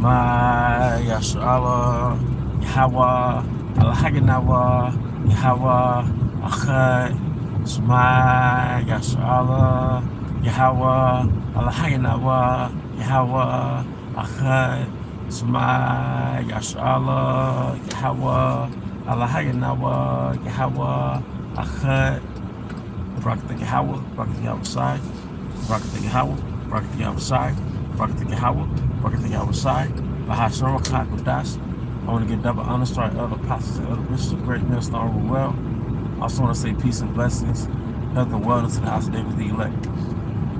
Shema Yashala Yahweh Alhaganawa Yahweh Achad Shema Yashala Yahweh Alhaganawa Yahweh Achad Shema Yashala Yahweh Alhaganawa Yahweh Achad Barak Yahweh, Barak Yahweh Sai, Barak Yahweh, Barak Yahweh Sai, Barak Yahweh, Barak Yahweh Sai, Bahashar Kakodash. I want to give double honors to our elder pastors and elder bishops, great minister, honorable well. I also want to say peace and blessings, health and wellness to the house of David the elect.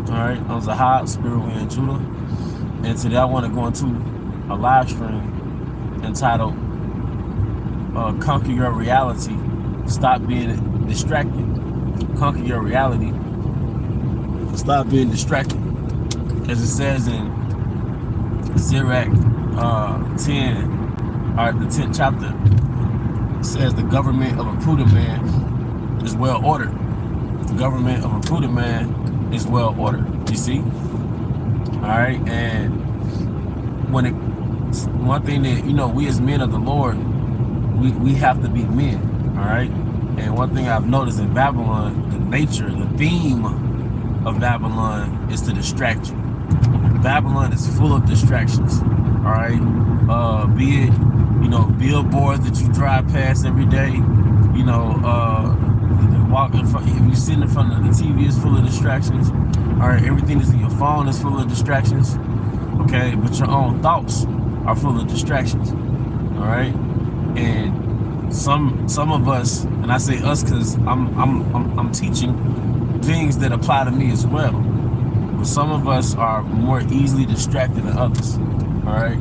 Alright, I'm Zahad, Spirit Way in Judah. And today I want to go into a live stream entitled Conquer Your Reality, Stop Being Distracted. Conquer your reality. Stop being distracted. As it says in Sirach 10, or the 10th chapter, it says the government of a prudent man is well ordered. The government of a prudent man is well ordered. You see? Alright, and one thing that, we as men of the Lord, we have to be men. Alright? And one thing I've noticed in Babylon, the theme of Babylon is to distract you. Babylon is full of distractions. All right, be it billboards that you drive past every day. Walk in front. If you sit in front of the TV, is full of distractions. All right, everything that's in your phone is full of distractions. Okay, but your own thoughts are full of distractions. All right, and some of us, and I say us because I'm teaching things that apply to me as well. But some of us are more easily distracted than others. All right.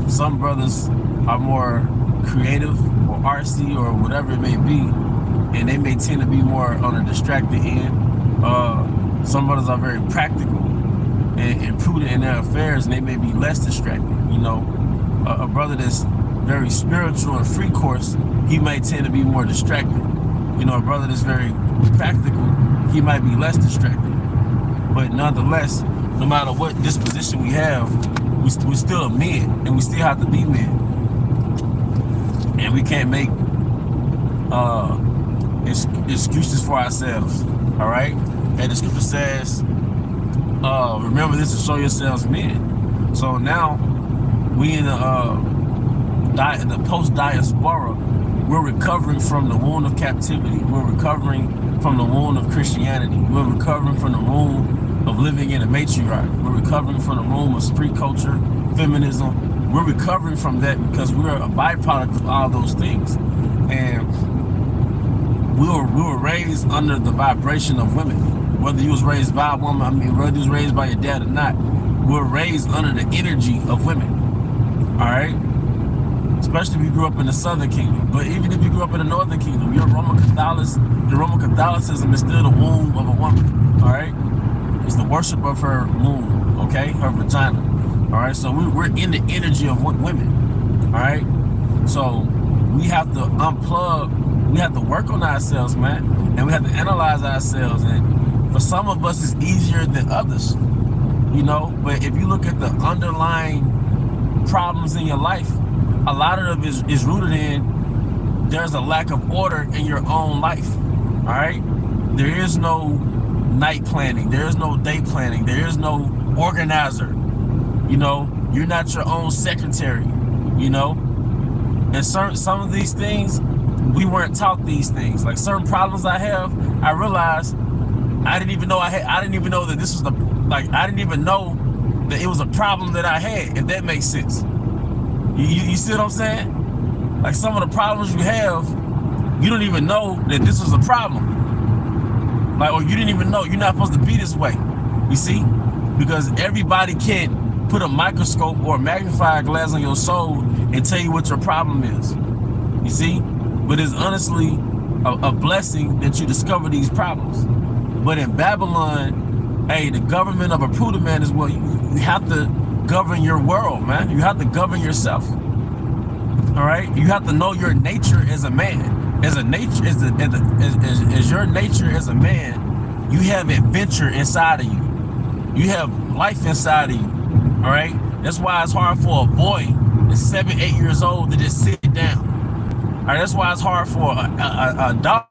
Some brothers are more creative or artsy or whatever it may be, and they may tend to be more on a distracted end. Some brothers are very practical and prudent in their affairs, and they may be less distracted. A brother that's very spiritual and free course, he might tend to be more distracted. A brother that's very practical, he might be less distracted. But nonetheless, no matter what disposition we have, we're still men, and we still have to be men. And we can't make excuses for ourselves. All right? And the scripture says, remember this to show yourselves men. So now we in the post-diaspora, we're recovering from the wound of captivity. We're recovering from the wound of Christianity. We're recovering from the wound of living in a matriarch. We're recovering from the wound of street culture, feminism. We're recovering from that because we're a byproduct of all those things. And we were raised under the vibration of women. Whether you was raised by a woman, whether you was raised by your dad or not, we're raised under the energy of women. All right? Especially if you grew up in the Southern Kingdom. But even if you grew up in the Northern Kingdom, your Roman Catholicism is still the womb of a woman. All right? It's the worship of her womb, okay? Her vagina. All right? So we're in the energy of women. All right? So we have to unplug. We have to work on ourselves, man. And we have to analyze ourselves. And for some of us, it's easier than others. But if you look at the underlying problems in your life, a lot of it is rooted in there's a lack of order in your own life. All right? There is no night planning. There is no day planning. There is no organizer. You're not your own secretary. And some of these things, we weren't taught these things. Like certain problems I have, I realized I didn't even know I didn't even know that this was I didn't even know that it was a problem that I had, if that makes sense. You see what I'm saying? Like some of the problems you have, you don't even know that this was a problem. Or you didn't even know you're not supposed to be this way. You see? Because everybody can't put a microscope or a magnifying glass on your soul and tell you what your problem is. You see? But it's honestly a blessing that you discover these problems. But in Babylon, hey, the government of a prudent man is what you have to govern your world, man. You have to govern yourself. All right? You have to know your nature as a man. As your nature as a man, you have adventure inside of you. You have life inside of you. All right? That's why it's hard for a boy that's 7, 8 years old to just sit down. All right, that's why it's hard for a dog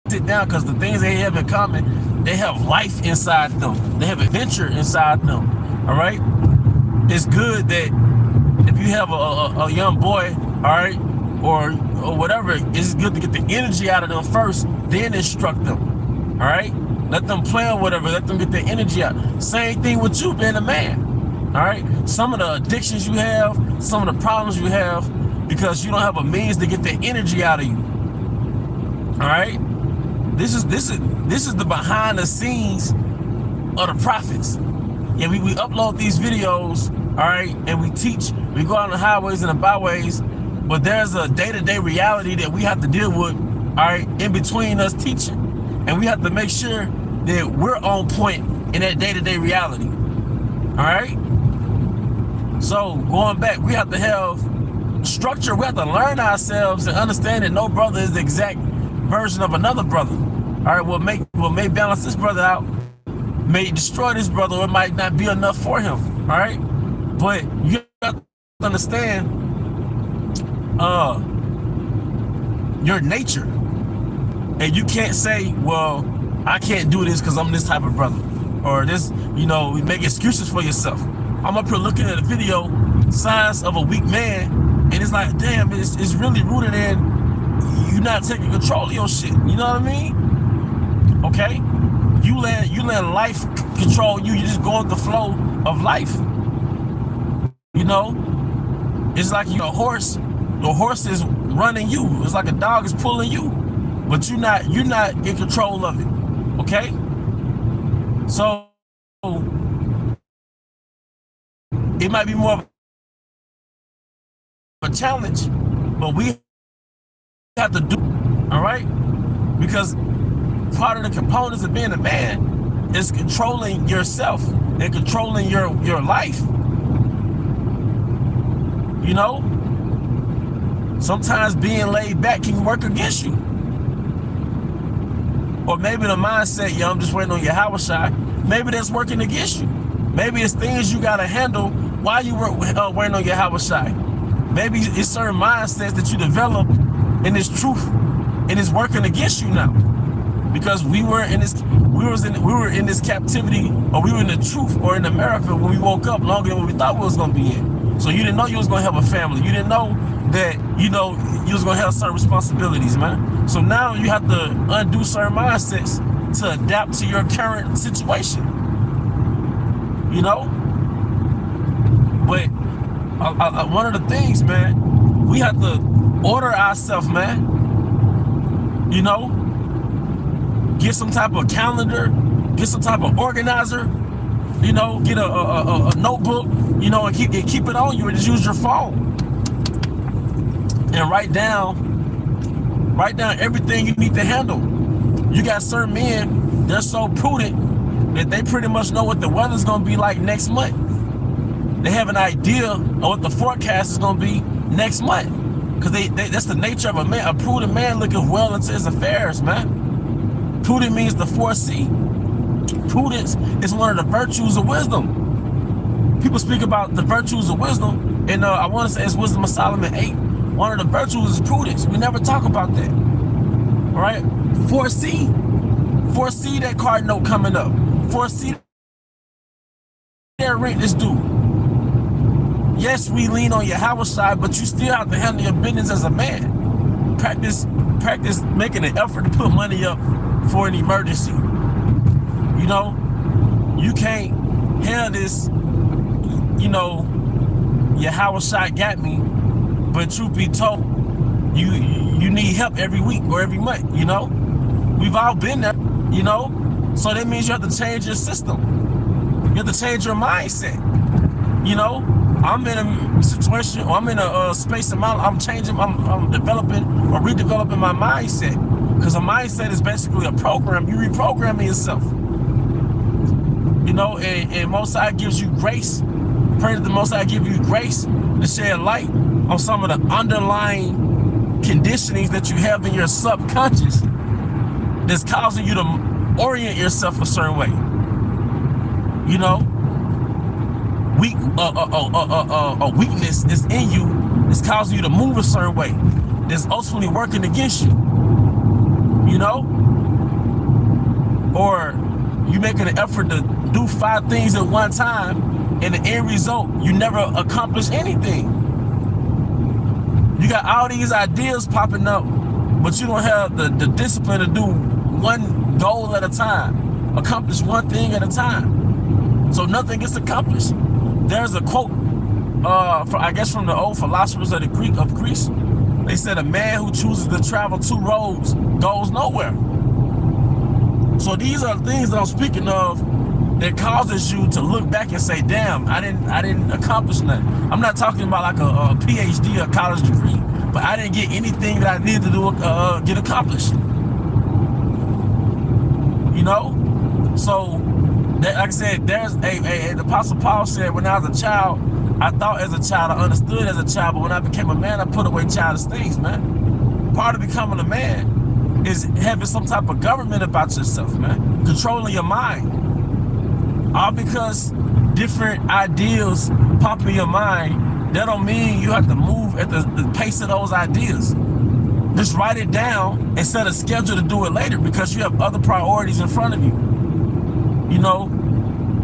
sit down, because the things they have in common, they have life inside them. They have adventure inside them. All right, it's good that if you have a young boy, all right, or whatever, it's good to get the energy out of them first, then instruct them. All right, let them play or whatever, let them get their energy out. Same thing with you being a man. All right, some of the addictions you have, some of the problems you have, because you don't have a means to get the energy out of you. All right, this is the behind the scenes of the prophets. Yeah, we upload these videos, all right, and we teach. We go out on the highways and the byways, but there's a day-to-day reality that we have to deal with, all right, in between us teaching, and we have to make sure that we're on point in that day-to-day reality. All right. So going back, we have to have structure. We have to learn ourselves and understand that no brother is the exact version of another brother. All right, what may balance this brother out may destroy this brother, or it might not be enough for him. All right, but you have to understand your nature, and you can't say, well, I can't do this because I'm this type of brother, or this. You know, we make excuses for yourself. I'm up here looking at a video, signs of a weak man, and it's like, damn, it's really rooted in you not taking control of your shit. You know what I mean? Okay? You let life control you. You just go with the flow of life. You know? It's like you're a horse. The horse is running you. It's like a dog is pulling you, but you're not in control of it. Okay? So it might be more of a challenge, but we have to do, all right? Because part of the components of being a man is controlling yourself and controlling your life. You know? Sometimes being laid back can work against you. Or maybe the mindset, yo, I'm just waiting on your Hawashai. Maybe that's working against you. Maybe it's things you gotta handle while you were waiting on your Hawashai. Maybe it's certain mindsets that you develop in this truth, and it's working against you now. Because we were in this captivity, or we were in the truth, or in America when we woke up longer than what we thought we was gonna be in. So you didn't know you was gonna have a family. You didn't know that, you know, you was gonna have certain responsibilities, man. So now you have to undo certain mindsets to adapt to your current situation. You know? But one of the things, man, we have to order ourselves, man. You know? Get some type of calendar, get some type of organizer, you know, get a notebook, you know, and keep it on you, and just use your phone. And write down everything you need to handle. You got certain men, they're so prudent that they pretty much know what the weather's gonna be like next month. They have an idea of what the forecast is gonna be next month. Cause that's the nature of a man. A prudent man looking well into his affairs, man. Prudent means to foresee. Prudence is one of the virtues of wisdom. People speak about the virtues of wisdom, and I want to say it's Wisdom of Solomon 8. One of the virtues is prudence. We never talk about that. All right? Foresee that card note coming up. Foresee that rent is due. Yes, we lean on your house side, but you still have to handle your business as a man. Practice making an effort to put money up for an emergency. You know, you can't have this, you know, your house side got me, but truth be told, you need help every week or every month, you know? We've all been there, you know? So that means you have to change your system. You have to change your mindset, you know? I'm in a situation, or I'm in a space in my life, I'm developing or redeveloping my mindset. Because a mindset is basically a program. You reprogramming yourself. You know, and Most High gives you grace. Pray that the Most High give you grace to shed light on some of the underlying conditionings that you have in your subconscious that's causing you to orient yourself a certain way. You know, a weakness is in you. It's causing you to move a certain way. That's ultimately working against you. You know, or you making an effort to do 5 things at one time, and the end result, you never accomplish anything. You got all these ideas popping up, but you don't have the discipline to do one goal at a time, accomplish one thing at a time. So nothing gets accomplished. There's a quote, I guess from the old philosophers of Greece. They said a man who chooses to travel 2 roads goes nowhere. So these are things that I'm speaking of that causes you to look back and say, damn, I didn't accomplish nothing. I'm not talking about like a PhD or a college degree, but I didn't get anything that I needed to do get accomplished. You know? So, like I said, there's the Apostle Paul said, when I was a child, I thought as a child, I understood as a child, but when I became a man, I put away childish things, man. Part of becoming a man is having some type of government about yourself, man. Controlling your mind. All because different ideas pop in your mind, that don't mean you have to move at the pace of those ideas. Just write it down and set a schedule to do it later, because you have other priorities in front of you. You know,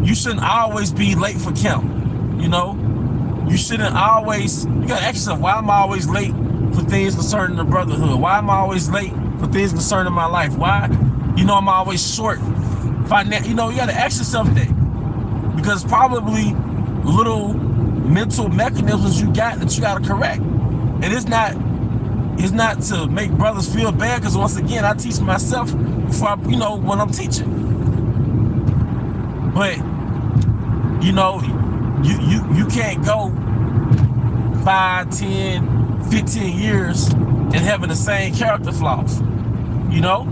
you shouldn't always be late for camp. You know, you shouldn't always, you gotta ask yourself, why am I always late for things concerning the brotherhood? Why am I always late for things concerning my life? Why, you know, I'm always short. You know, you gotta ask yourself that, because probably little mental mechanisms you got that you gotta correct. And it's not to make brothers feel bad, because once again, I teach myself before you know, when I'm teaching. But you know, you can't go 5, 10, 15 years and having the same character flaws. You know,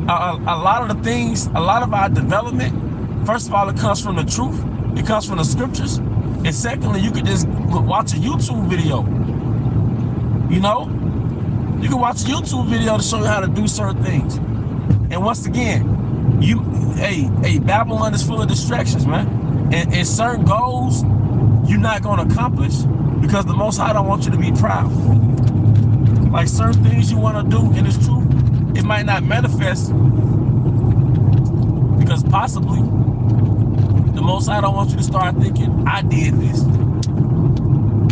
a lot of the things, a lot of our development, first of all, it comes from the truth. It comes from the scriptures. And secondly, you could just watch a YouTube video. You know, you can watch a YouTube video to show you how to do certain things. And once again, Babylon is full of distractions, man. And certain goals you're not going to accomplish because the Most High don't want you to be proud. Like certain things you want to do, and it's true, it might not manifest because possibly the Most High don't want you to start thinking, I did this,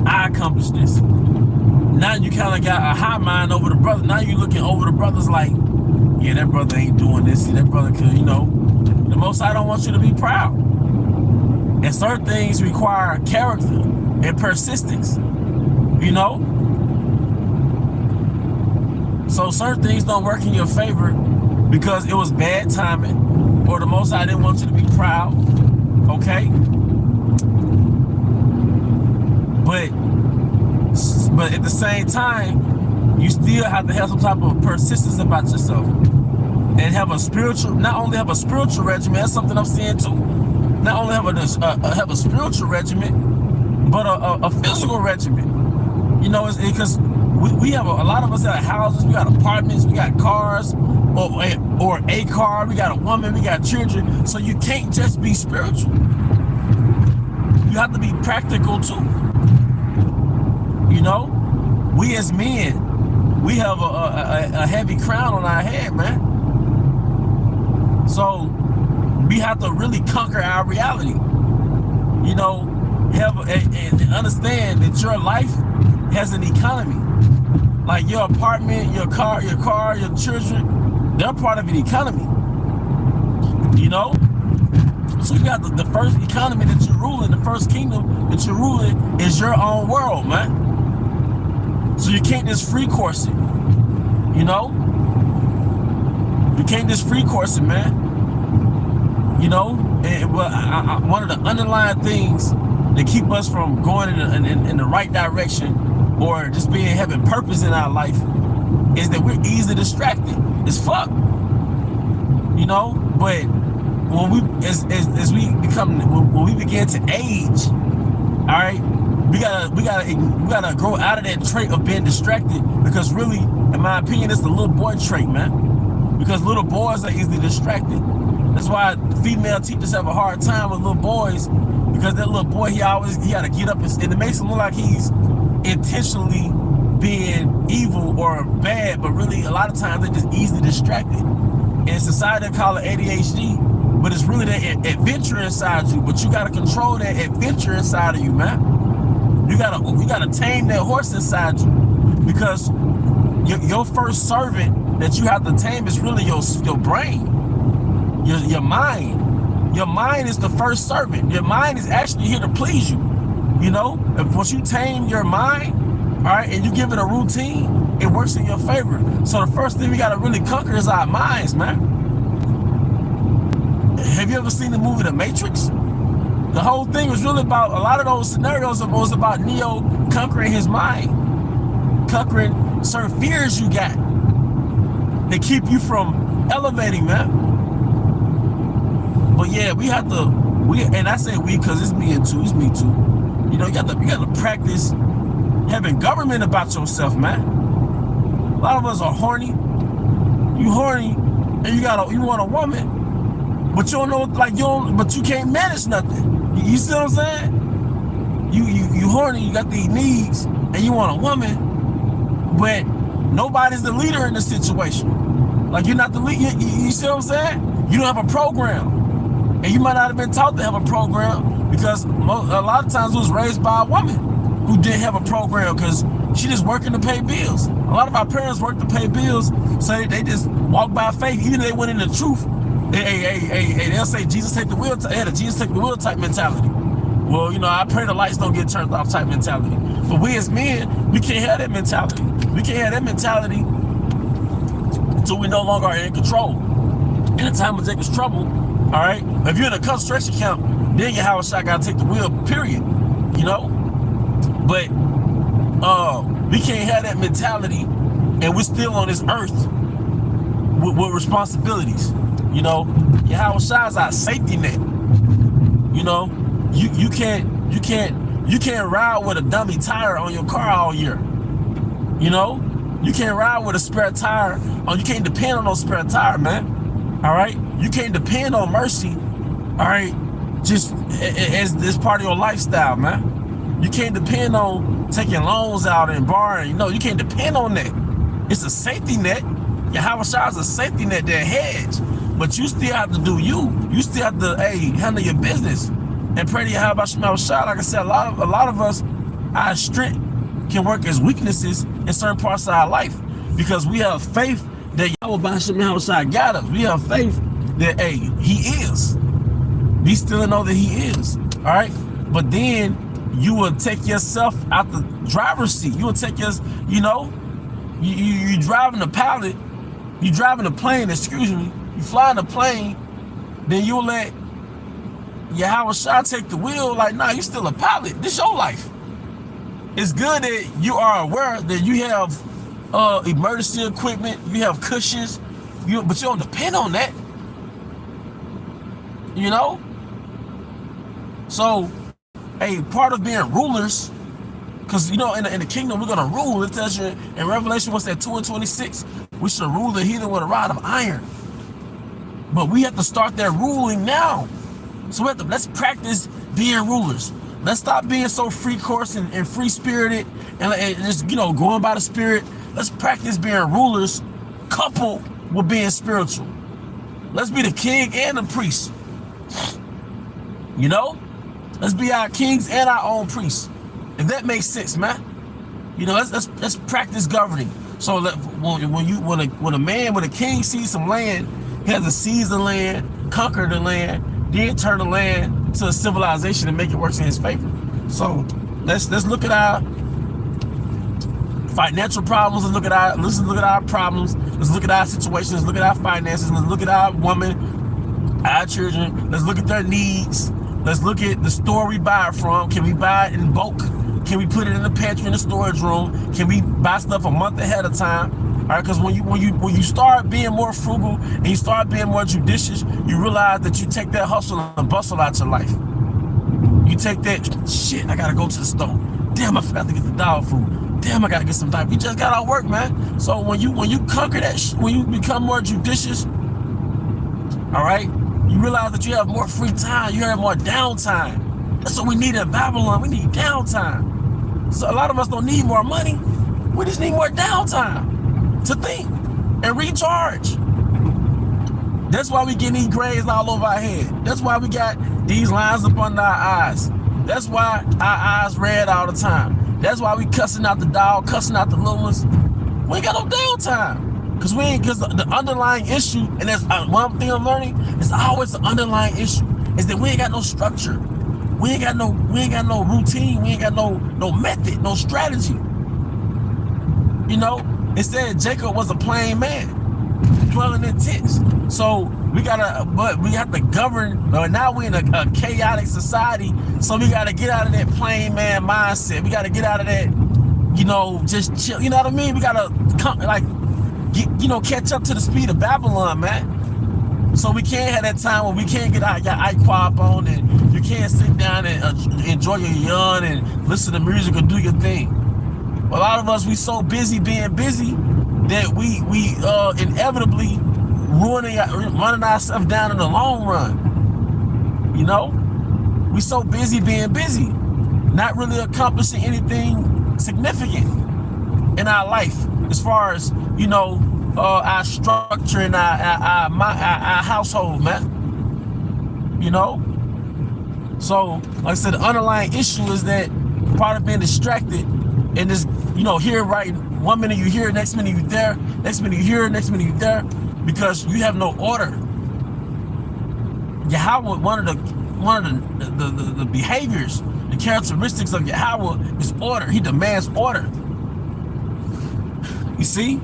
I accomplished this. Now you kind of got a high mind over the brother. Now you looking over the brothers like, yeah, that brother ain't doing this. That brother could, you know. The Most High don't want you to be proud. And certain things require character and persistence, you know. So certain things don't work in your favor because it was bad timing, or the Most High didn't want you to be proud, okay? But at the same time, you still have to have some type of persistence about yourself and have a spiritual, not only have a spiritual regimen, that's something I'm seeing too, not only have a spiritual regimen, but a physical regimen. You know, it's because we have a lot of us have houses, we got apartments, we got cars, or a car, we got a woman, we got children. So you can't just be spiritual. You have to be practical too. You know, we as men, we have a heavy crown on our head, man. So we have to really conquer our reality. You know, and understand that your life has an economy. Like your apartment, your car, your children, they're part of an economy. You know? So you got the first economy that you're ruling, the first kingdom that you're ruling is your own world, man. So you can't just free course it, you know? You can't just free course it, man. You know, and one of the underlying things that keep us from going in the right direction or just having purpose in our life is that we're easily distracted as fuck. You know, but when we begin to age, all right, we gotta grow out of that trait of being distracted, because really, in my opinion, it's the little boy trait, man. Because little boys are easily distracted. That's why female teachers have a hard time with little boys, because that little boy, he got to get up and it makes him look like he's intentionally being evil or bad, but really a lot of times they're just easily distracted. In society they call it ADHD, but it's really that adventure inside you. But you got to control that adventure inside of you, man. You gotta tame that horse inside you, because your first servant that you have to tame is really your brain, your mind. Your mind is the first servant. Your mind is actually here to please you. You know, if once you tame your mind, all right, and you give it a routine, it works in your favor. So the first thing we gotta really conquer is our minds, man. Have you ever seen the movie The Matrix? The whole thing was really about, a lot of those scenarios was about Neo conquering his mind, conquering certain fears you got that keep you from elevating, man. But yeah, we have to, and I say we because it's me too. You know, you got to practice having government about yourself, man. A lot of us are horny. You horny, and you want a woman, but you don't know, but you can't manage nothing. You see what I'm saying? You horny, you got these needs, and you want a woman, but nobody's the leader in the situation. Like, you're not the lead. You see what I'm saying? You don't have a program. And you might not have been taught to have a program, because a lot of times it was raised by a woman who didn't have a program, because she just working to pay bills. A lot of our parents work to pay bills, so they just walk by faith, even if they went into truth. They'll say Jesus take the wheel. They had a Jesus take the wheel type mentality. Well, you know, I pray the lights don't get turned off type mentality. But we as men, we can't have that mentality. We can't have that mentality until we no longer are in control. In a time of Jacob's trouble, all right? If you're in a concentration camp, then your house shot gotta take the wheel, period. You know? But we can't have that mentality, and we're still on this earth with responsibilities. You know, your house shot's our safety net. You know, you can't ride with a dummy tire on your car all year. You know, you can't ride with a spare tire on. You can't depend on no spare tire, man. All right, you can't depend on mercy. All right, just as this part of your lifestyle, man. You can't depend on taking loans out and borrowing. You know, you can't depend on that. It's a safety net. Your house shot's a safety net, that hedge. But you still have to do you. You still have to, handle your business and pray to your house shot. Like I said, a lot of us, our strength can work as weaknesses in certain parts of our life, because we have faith that Yahweh Shai got us. We have faith that, he is. Be still and know that he is. All right. But then you will take yourself out the driver's seat. You will take you driving a pilot. You driving a plane, excuse me. You flying a plane, then you'll let Yahweh Shai take the wheel. Like, nah, you still a pilot. This your life. It's good that you are aware that you have emergency equipment, you have cushions, but you don't depend on that. You know? So, part of being rulers, because, you know, in the kingdom, we're going to rule. It tells you in Revelation, what's that, 2:26, we should rule the heathen with a rod of iron. But we have to start that ruling now. So let's practice being rulers. Let's stop being so free course and free spirited and just, you know, going by the spirit. Let's practice being rulers coupled with being spiritual. Let's be the king and the priest. You know? Let's be our kings and our own priests. If that makes sense, man. You know, let's practice governing. So when a man, when a king sees some land, he has to seize the land, conquer the land, then turn the land to a civilization and make it work in his favor. So let's look at our financial problems. Let's look at our problems. Let's look at our situations. Let's look at our finances. Let's look at our women, our children. Let's look at their needs. Let's look at the store we buy it from. Can we buy it in bulk? Can we put it in the pantry in the storage room? Can we buy stuff a month ahead of time? All right, because when you start being more frugal and you start being more judicious, you realize that you take that hustle and bustle out your life. You take that, shit, I gotta go to the store. Damn, I forgot to get the dog food. Damn, I gotta get some diapers. We just got out work, man. So when you conquer that, when you become more judicious, all right, You realize that you have more free time. You have more downtime. That's what we need in Babylon. We need downtime. So a lot of us don't need more money. We just need more downtime to think and recharge. That's why we get these grades all over our head. That's why we got these lines up under our eyes. That's why our eyes red all the time. That's why we cussing out the dog, cussing out the little ones. We ain't got no downtime. Because the underlying issue, and that's one thing I'm learning, it's always the underlying issue, is that we ain't got no structure. We ain't got no routine. We ain't got no method, no strategy. You know, it said Jacob was a plain man, dwelling in tents. So we have to govern. Now we're in a chaotic society, so we gotta get out of that plain man mindset. We gotta get out of that, just chill. You know what I mean? We gotta catch up to the speed of Babylon, man. So we can't have that time where we can't get our iPod on and you can't sit down and enjoy your yawn and listen to music or do your thing. A lot of us, we so busy being busy that we inevitably running ourselves down in the long run. We so busy being busy, not really accomplishing anything significant in our life as far as our structure and our household, man. So like I said, the underlying issue is that part of being distracted and just here right 1 minute you here, next minute you there, next minute you here, next minute you there, because you have no order. Yahweh, one of the behaviors, the characteristics of Yahweh is order. He demands order. You see?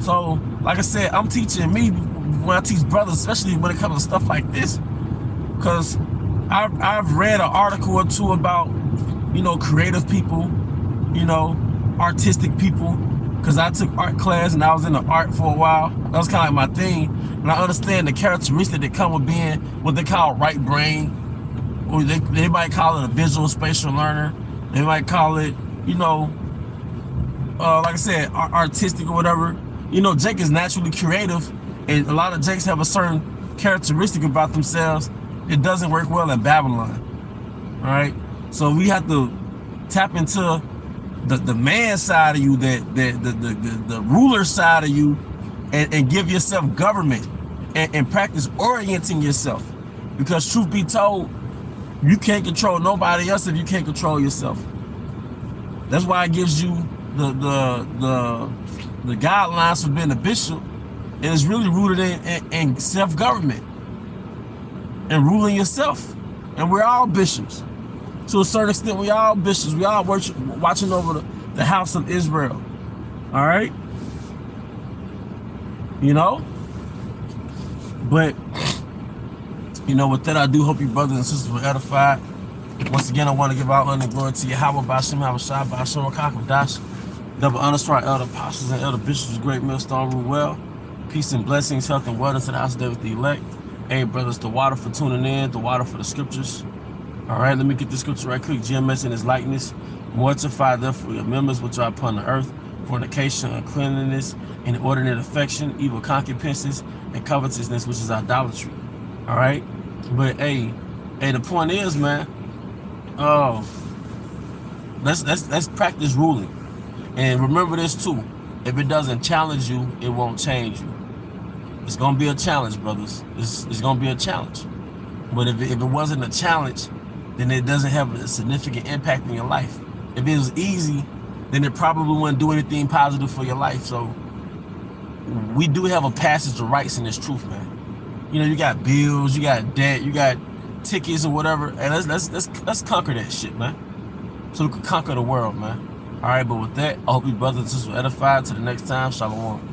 So, like I said, I'm teaching me when I teach brothers, especially when it comes to stuff like this, because I've read an article or two about, creative people, artistic people, because I took art class and I was in the art for a while. That was kind of like my thing. And I understand the characteristics that come with being what they call right brain, or they might call it a visual spatial learner. They might call it, like I said, artistic or whatever. Jake is naturally creative, and a lot of Jakes have a certain characteristic about themselves that doesn't work well in Babylon. All right, so we have to tap into the man side of you, the ruler side of you, and give yourself government and practice orienting yourself. Because truth be told, you can't control nobody else if you can't control yourself. That's why it gives you the guidelines for being a bishop, and it's really rooted in self-government and ruling yourself. And we're all bishops. To a certain extent, we all bishops. We all watching over the house of Israel. All right? But, with that, I do hope you brothers and sisters were edified. Once again, I want to give out honor and glory to Yahweh, Bashim, Havashai, Bashim, Kakadash. Double honor to our elder apostles and elder bishops, great millstone rule well. Peace and blessings, health and wellness to the house of David the elect. Hey, brothers, the water for tuning in, the water for the scriptures. All right, let me get the scripture right quick. GMS in his likeness. Mortify therefore your members which are upon the earth, fornication, uncleanness, inordinate affection, evil concupiscence, and covetousness, which is idolatry. All right, but hey, the point is, man, let's practice ruling. And remember this too, if it doesn't challenge you, it won't change you. It's gonna be a challenge, brothers. It's gonna be a challenge. But if it wasn't a challenge, then it doesn't have a significant impact in your life. If it was easy, then it probably wouldn't do anything positive for your life. So we do have a passage of rights in this truth, man. You got bills, you got debt, you got tickets or whatever. And let's conquer that shit, man. So we can conquer the world, man. All right, but with that, I hope you brothers and sisters were edified. Till the next time, shalom.